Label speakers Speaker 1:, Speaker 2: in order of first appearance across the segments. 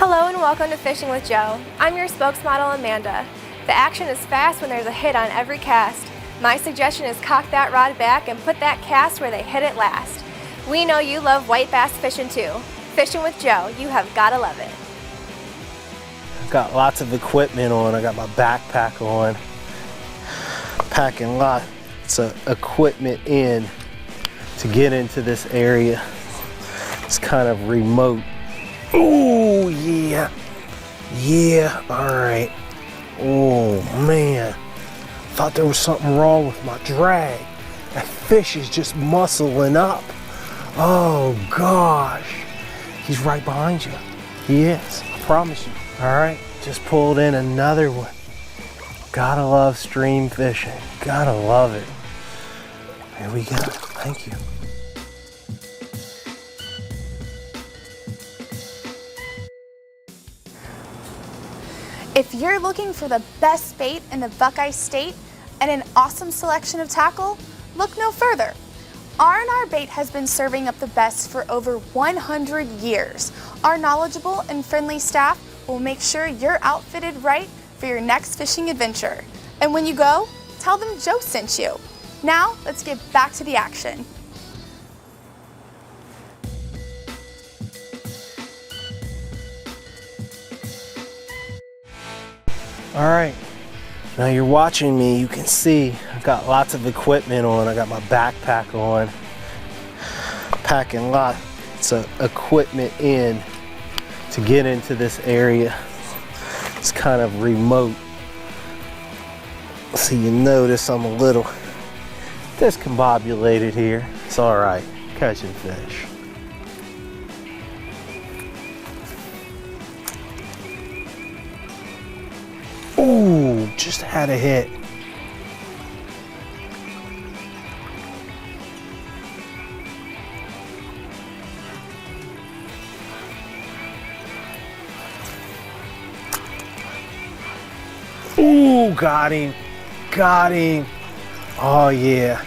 Speaker 1: Hello and welcome to Fishing with Joe. I'm your spokesmodel, Amanda. The action is fast when there's a hit on every cast. My suggestion is cock that rod back and put that cast where they hit it last. We know you love white bass fishing too. Fishing with Joe, you have gotta love it.
Speaker 2: I've got lots of equipment on. I got my backpack on. Packing lots of equipment in to get into this area. It's kind of remote. Oh yeah, yeah, all right. Oh man, thought there was something wrong with my drag. That fish is just muscling up. Oh gosh, he's right behind you. He is, I promise you. All right, just pulled in another one. Gotta love stream fishing, gotta love it. Here we go, thank you.
Speaker 3: If you're looking for the best bait in the Buckeye State and an awesome selection of tackle, look no further. R&R Bait has been serving up the best for over 100 years. Our knowledgeable and friendly staff will make sure you're outfitted right for your next fishing adventure. And when you go, tell them Joe sent you. Now, let's get back to the action.
Speaker 2: All right, now you're watching me, you can see I've got lots of equipment on. I got my backpack on, packing lots of equipment in to get into this area. It's kind of remote. So you notice I'm a little discombobulated here. It's all right, catching fish. Ooh, just had a hit. Ooh, got him, got him. Oh yeah,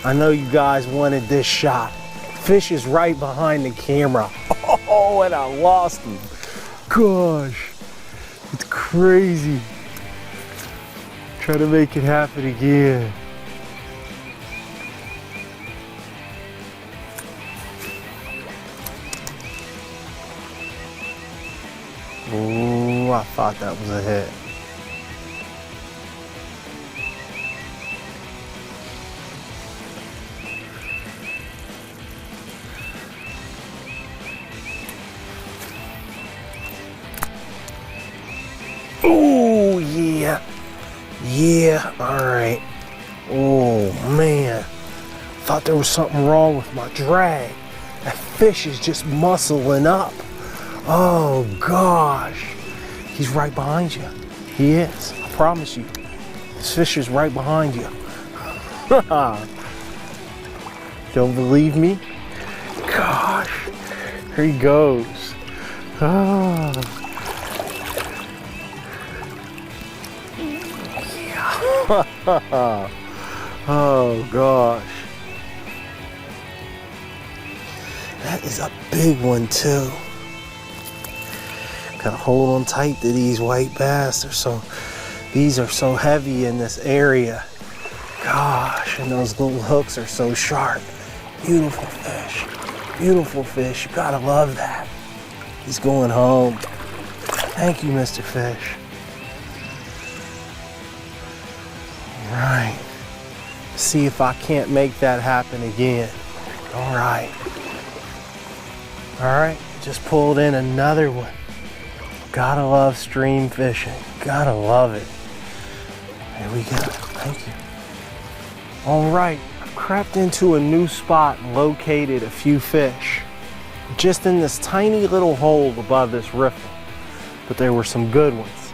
Speaker 2: I know you guys wanted this shot. Fish is right behind the camera. Oh, and I lost him. Gosh. It's crazy. Try to make it happen again. Ooh, I thought that was a hit. Oh yeah, yeah, all right. Oh man, thought there was something wrong with my drag. That fish is just muscling up. Oh gosh, he's right behind you. He is, I promise you. This fish is right behind you. Don't believe me? Gosh, here he goes. Oh. Oh gosh, that is a big one too. Gotta hold on tight to these white bass. These are so heavy in this area. Gosh, and those little hooks are so sharp. Beautiful fish, beautiful fish. You gotta love that. He's going home. Thank you, Mr. Fish. Right. See if I can't make that happen again. All right. All right, just pulled in another one. Gotta love stream fishing. Gotta love it. There we go, thank you. All right, I've crept into a new spot and located a few fish. Just in this tiny little hole above this riffle. But there were some good ones.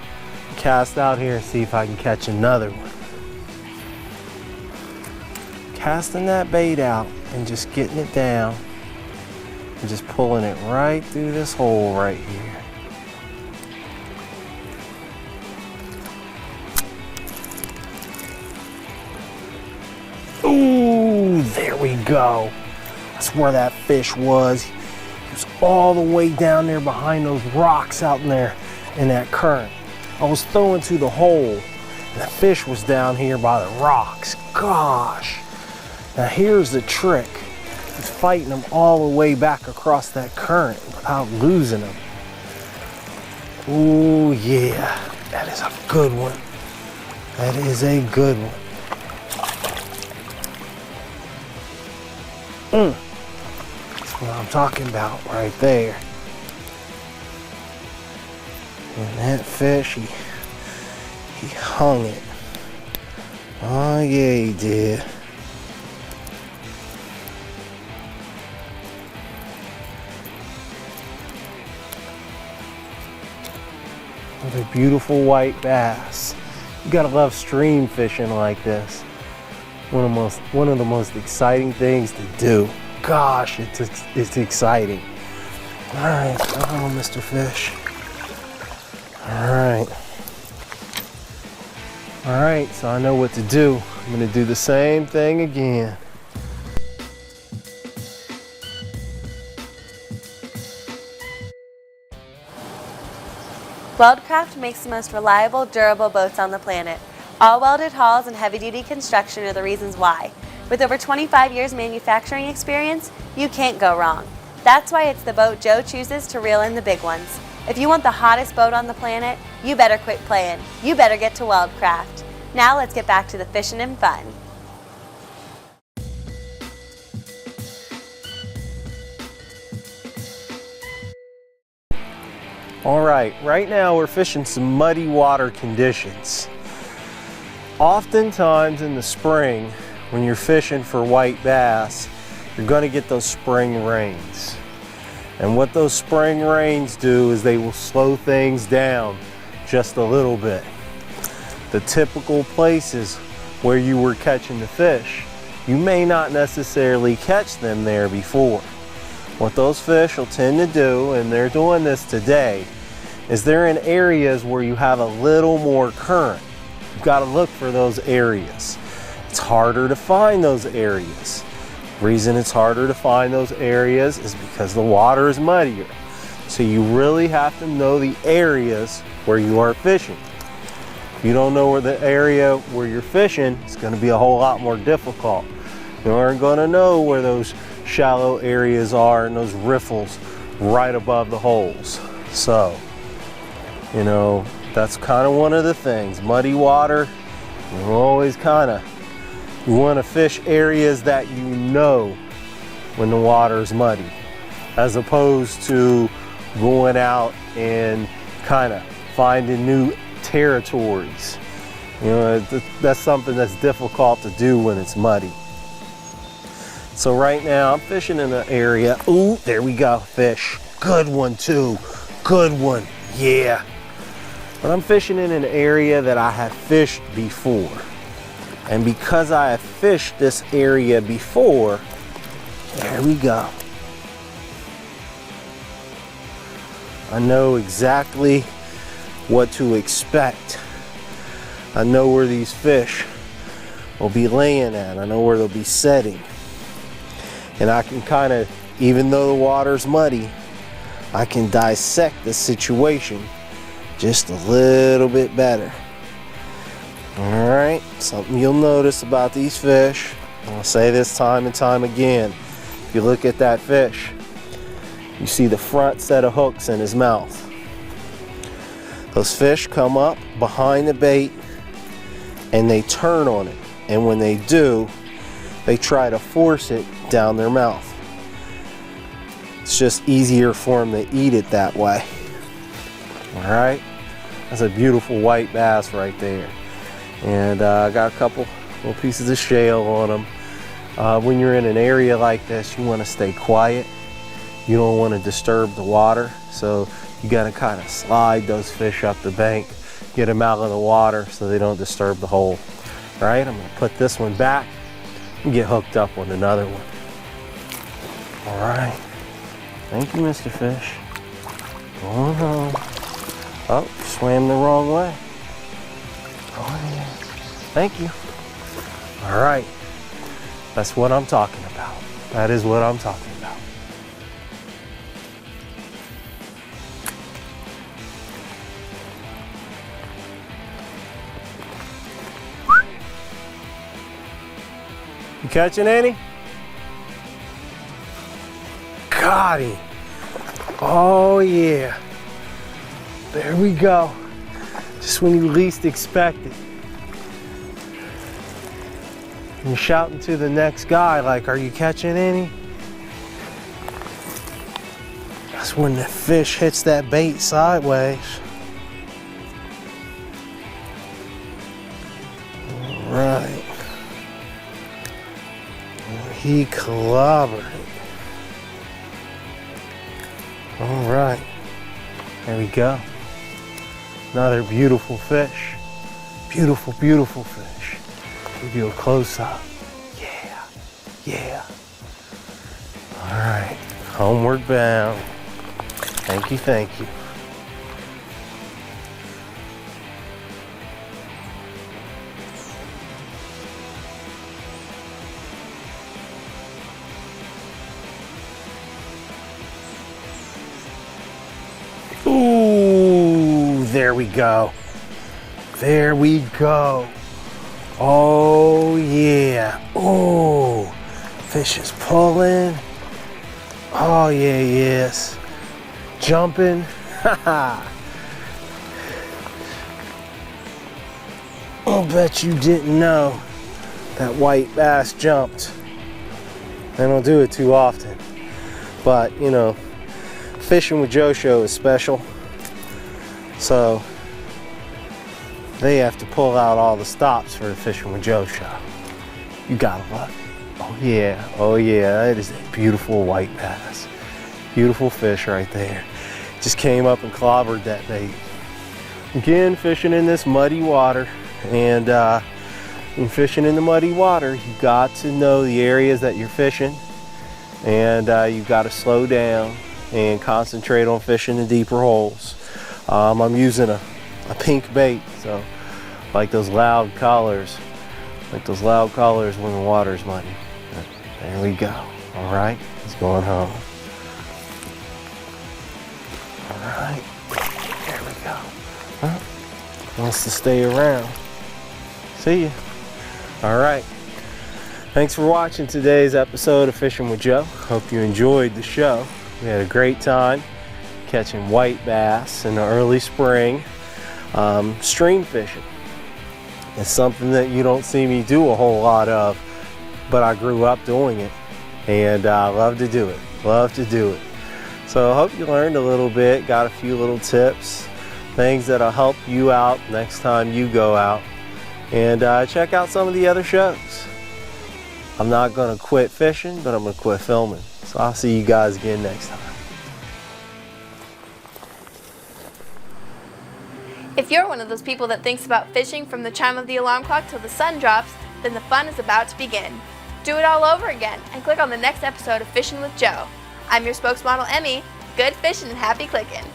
Speaker 2: Cast out here and see if I can catch another one. Casting that bait out and just getting it down and just pulling it right through this hole right here. Ooh, there we go. That's where that fish was. He was all the way down there behind those rocks out in there in that current. I was throwing to the hole, and the fish was down here by the rocks. Gosh. Now here's the trick. It's fighting them all the way back across that current without losing them. Ooh, yeah. That is a good one. That is a good one. That's what I'm talking about right there. And that fish, he hung it. Oh yeah, he did. What a beautiful white bass. You gotta love stream fishing like this. One of the most exciting things to do. Gosh, it's exciting. All right, come on, Mr. Fish. All right, so I know what to do. I'm gonna do the same thing again.
Speaker 4: Weldcraft makes the most reliable, durable boats on the planet. All welded hulls and heavy-duty construction are the reasons why. With over 25 years manufacturing experience, you can't go wrong. That's why it's the boat Joe chooses to reel in the big ones. If you want the hottest boat on the planet, you better quit playing. You better get to Weldcraft. Now let's get back to the fishing and fun.
Speaker 2: All right now we're fishing some muddy water conditions. Oftentimes in the spring, when you're fishing for white bass, you're gonna get those spring rains. And what those spring rains do is they will slow things down just a little bit. The typical places where you were catching the fish, you may not necessarily catch them there before. What those fish will tend to do, and they're doing this today, is they're in areas where you have a little more current. You've got to look for those areas. It's harder to find those areas. The reason it's harder to find those areas is because the water is muddier. So you really have to know the areas where you are fishing. If you don't know where the area where you're fishing, it's going to be a whole lot more difficult. You aren't going to know where those shallow areas are and those riffles right above the holes. So, you know, that's kind of one of the things. Muddy water, you always you want to fish areas that you know when the water is muddy, as opposed to going out and kind of finding new territories. You know, that's something that's difficult to do when it's muddy. So right now I'm fishing in an area. Ooh, there we go, fish. Good one too, good one, yeah. But I'm fishing in an area that I have fished before. And because I have fished this area before, there we go. I know exactly what to expect. I know where these fish will be laying at. I know where they'll be setting. And I can kind of, even though the water's muddy, I can dissect the situation just a little bit better. All right, something you'll notice about these fish, I'll say this time and time again, if you look at that fish, you see the front set of hooks in his mouth. Those fish come up behind the bait and they turn on it. And when they do, they try to force it down their mouth. It's just easier for them to eat it that way. All right, that's a beautiful white bass right there. And I got a couple little pieces of shale on them. When you're in an area like this, you want to stay quiet. You don't want to disturb the water. So you got to kind of slide those fish up the bank, get them out of the water so they don't disturb the hole. All right, I'm going to put this one back and get hooked up on another one. All right. Thank you, Mr. Fish. Going home. Oh, swam the wrong way. Oh, yeah. Thank you. All right. That's what I'm talking about. That is what I'm talking about. catching any? Got him. Oh yeah. There we go. Just when you least expect it. You're shouting to the next guy like, are you catching any? That's when the fish hits that bait sideways. All right. He clobbered it. All right. There we go. Another beautiful fish. Beautiful, beautiful fish. Give you a close up. Yeah, yeah. All right, homeward bound. Thank you, thank you. Ooh, there we go. There we go. Oh yeah. Oh, fish is pulling. Oh yeah, yes. Jumping. Haha. I'll bet you didn't know that white bass jumped. They don't do it too often. But, you know, Fishing with Joe show is special. So they have to pull out all the stops for the Fishing with Joe show. You gotta love it. Oh yeah, oh yeah, that is a beautiful white bass. Beautiful fish right there. Just came up and clobbered that bait. Again, fishing in this muddy water. And when fishing in the muddy water, you got to know the areas that you're fishing. And you've got to slow down and concentrate on fishing the deeper holes. I'm using a pink bait, so like those loud colors, when the water's muddy. There we go. All right, he's going home. All right, there we go. Huh? Wants to stay around. See ya. All right. Thanks for watching today's episode of Fishing with Joe. Hope you enjoyed the show. We had a great time catching white bass in the early spring. Stream fishing. It's something that you don't see me do a whole lot of, but I grew up doing it, and I love to do it. Love to do it. So I hope you learned a little bit, got a few little tips, things that'll help you out next time you go out. And check out some of the other shows. I'm not going to quit fishing, but I'm going to quit filming. So I'll see you guys again next time.
Speaker 3: If you're one of those people that thinks about fishing from the chime of the alarm clock till the sun drops, then the fun is about to begin. Do it all over again and click on the next episode of Fishing with Joe. I'm your spokesmodel, Emmy. Good fishing and happy clicking.